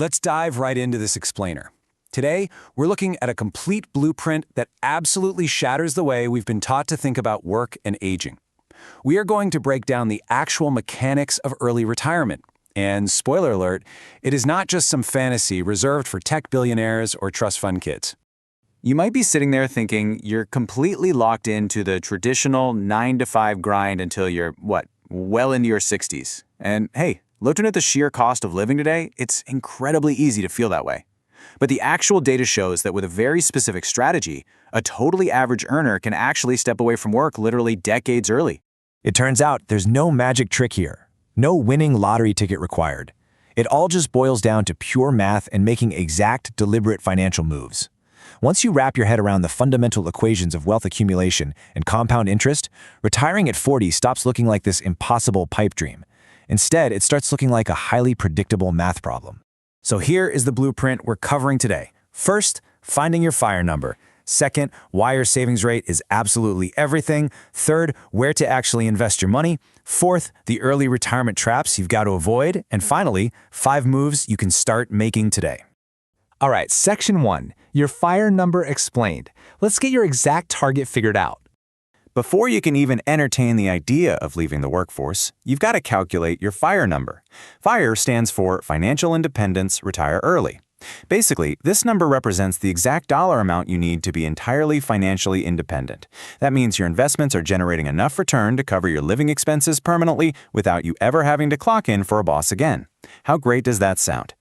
let's dive right into this explainer. Today, we're looking at a complete blueprint that absolutely shatters the way we've been taught to think about work and aging. We are going to break down the actual mechanics of early retirement. And spoiler alert, it is not just some fantasy reserved for tech billionaires or trust fund kids. You might be sitting there thinking you're completely locked into the traditional 9-to-5 grind until you're, well into your 60s. And hey, looking at the sheer cost of living today, it's incredibly easy to feel that way. But the actual data shows that with a very specific strategy, a totally average earner can actually step away from work literally decades early. It turns out there's no magic trick here. No winning lottery ticket required. It all just boils down to pure math and making exact, deliberate financial moves. Once you wrap your head around the fundamental equations of wealth accumulation and compound interest, retiring at 40 stops looking like this impossible pipe dream. Instead, it starts looking like a highly predictable math problem. So here is the blueprint we're covering today. First, finding your FIRE number. Second, why your savings rate is absolutely everything. Third, where to actually invest your money. Fourth, the early retirement traps you've got to avoid. And finally, 5 moves you can start making today. All right, Section 1, your FIRE number explained. Let's get your exact target figured out. Before you can even entertain the idea of leaving the workforce, you've got to calculate your FIRE number. FIRE stands for Financial Independence Retire Early. Basically, this number represents the exact dollar amount you need to be entirely financially independent. That means your investments are generating enough return to cover your living expenses permanently without you ever having to clock in for a boss again. How great does that sound?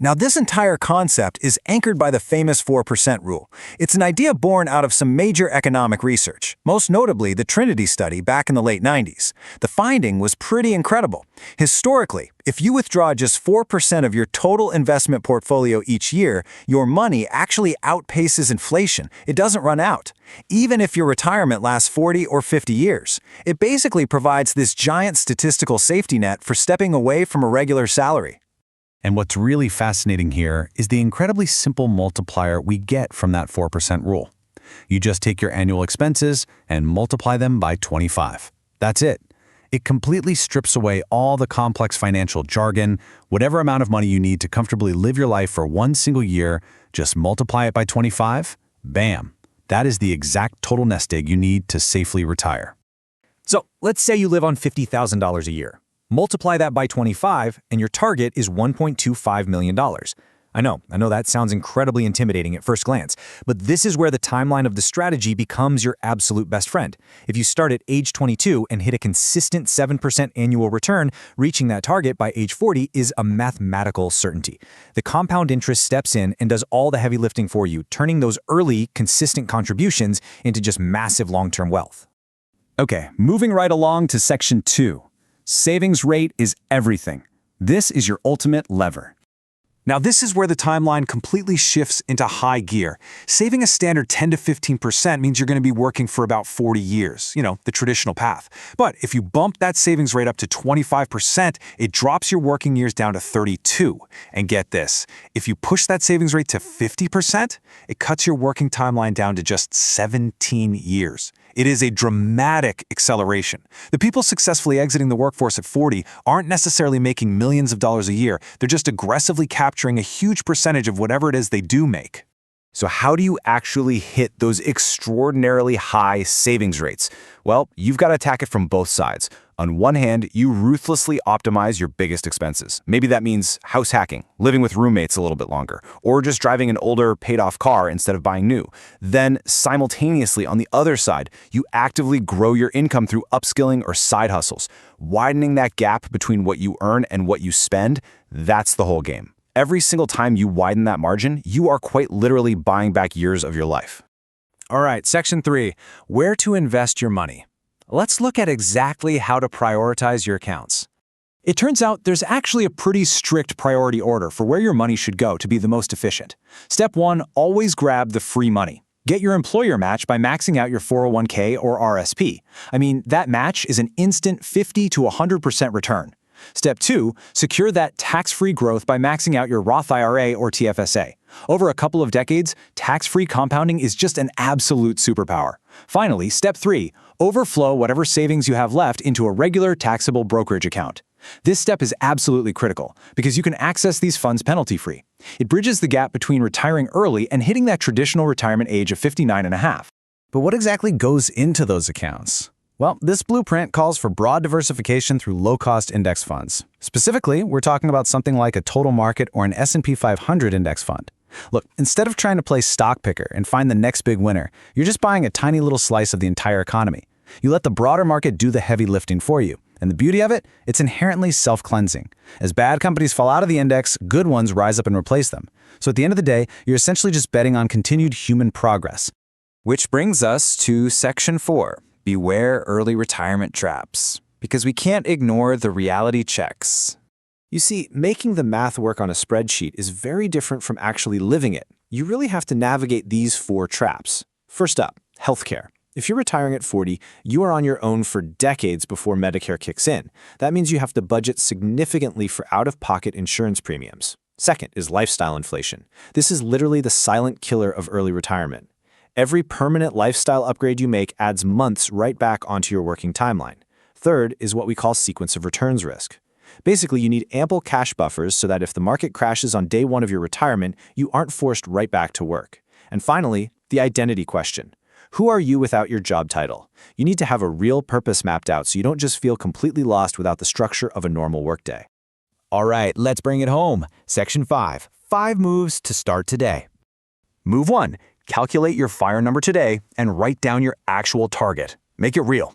Now, this entire concept is anchored by the famous 4% rule. It's an idea born out of some major economic research, most notably the Trinity study back in the late 90s. The finding was pretty incredible. Historically, if you withdraw just 4% of your total investment portfolio each year, your money actually outpaces inflation. It doesn't run out, even if your retirement lasts 40 or 50 years. It basically provides this giant statistical safety net for stepping away from a regular salary. And what's really fascinating here is the incredibly simple multiplier we get from that 4% rule. You just take your annual expenses and multiply them by 25. That's it. It completely strips away all the complex financial jargon. Whatever amount of money you need to comfortably live your life for one single year, just multiply it by 25. Bam. That is the exact total nest egg you need to safely retire. So let's say you live on $50,000 a year. Multiply that by 25, and your target is $1.25 million. I know that sounds incredibly intimidating at first glance, but this is where the timeline of the strategy becomes your absolute best friend. If you start at age 22 and hit a consistent 7% annual return, reaching that target by age 40 is a mathematical certainty. The compound interest steps in and does all the heavy lifting for you, turning those early, consistent contributions into just massive long-term wealth. Okay, moving right along to Section 2. Savings rate is everything. This is your ultimate lever. Now, this is where the timeline completely shifts into high gear. Saving a standard 10 to 15% means you're going to be working for about 40 years, the traditional path. But if you bump that savings rate up to 25%, it drops your working years down to 32. And get this, if you push that savings rate to 50%, it cuts your working timeline down to just 17 years. It is a dramatic acceleration. The people successfully exiting the workforce at 40 aren't necessarily making millions of dollars a year. They're just aggressively capturing a huge percentage of whatever it is they do make. So how do you actually hit those extraordinarily high savings rates? Well, you've got to attack it from both sides. On one hand, you ruthlessly optimize your biggest expenses. Maybe that means house hacking, living with roommates a little bit longer, or just driving an older, paid-off car instead of buying new. Then, simultaneously, on the other side, you actively grow your income through upskilling or side hustles. Widening that gap between what you earn and what you spend, that's the whole game. Every single time you widen that margin, you are quite literally buying back years of your life. All right, Section 3, where to invest your money. Let's look at exactly how to prioritize your accounts. It turns out there's actually a pretty strict priority order for where your money should go to be the most efficient. Step 1, always grab the free money. Get your employer match by maxing out your 401k or RSP. That match is an instant 50 to 100% return. Step 2, secure that tax-free growth by maxing out your Roth IRA or TFSA. Over a couple of decades, tax-free compounding is just an absolute superpower. Finally, Step 3, overflow whatever savings you have left into a regular taxable brokerage account. This step is absolutely critical because you can access these funds penalty-free. It bridges the gap between retiring early and hitting that traditional retirement age of 59 and a half. But what exactly goes into those accounts? Well, this blueprint calls for broad diversification through low-cost index funds. Specifically, we're talking about something like a total market or an S&P 500 index fund. Look, instead of trying to play stock picker and find the next big winner, you're just buying a tiny little slice of the entire economy. You let the broader market do the heavy lifting for you. And the beauty of it, it's inherently self-cleansing. As bad companies fall out of the index, good ones rise up and replace them. So at the end of the day, you're essentially just betting on continued human progress. Which brings us to Section 4, Beware Early Retirement Traps. Because we can't ignore the reality checks. You see, making the math work on a spreadsheet is very different from actually living it. You really have to navigate these 4 traps. First up, healthcare. If you're retiring at 40, you are on your own for decades before Medicare kicks in. That means you have to budget significantly for out-of-pocket insurance premiums. Second is lifestyle inflation. This is literally the silent killer of early retirement. Every permanent lifestyle upgrade you make adds months right back onto your working timeline. Third is what we call sequence of returns risk. Basically, you need ample cash buffers so that if the market crashes on day 1 of your retirement, you aren't forced right back to work. And finally, the identity question. Who are you without your job title? You need to have a real purpose mapped out so you don't just feel completely lost without the structure of a normal workday. All right, let's bring it home. Section 5, 5 moves to start today. Move 1. Calculate your FIRE number today and write down your actual target. Make it real.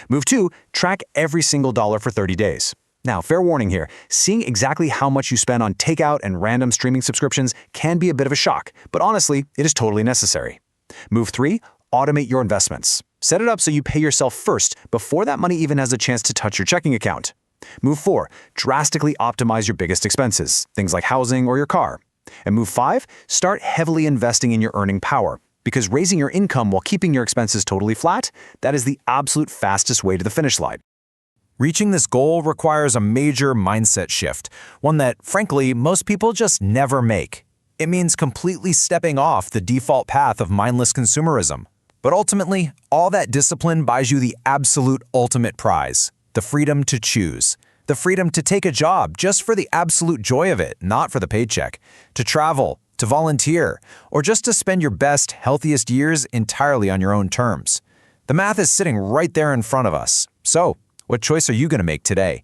Move 2. Track every single dollar for 30 days. Now, fair warning here, seeing exactly how much you spend on takeout and random streaming subscriptions can be a bit of a shock, but honestly, it is totally necessary. Move 3. Automate your investments. Set it up so you pay yourself first before that money even has a chance to touch your checking account. Move 4. Drastically optimize your biggest expenses, things like housing or your car. And move 5. Start heavily investing in your earning power, because raising your income while keeping your expenses totally flat, that is the absolute fastest way to the finish line. Reaching this goal requires a major mindset shift, one that, frankly, most people just never make. It means completely stepping off the default path of mindless consumerism. But ultimately, all that discipline buys you the absolute ultimate prize, the freedom to choose. The freedom to take a job just for the absolute joy of it, not for the paycheck. To travel, to volunteer, or just to spend your best, healthiest years entirely on your own terms. The math is sitting right there in front of us. So, what choice are you going to make today?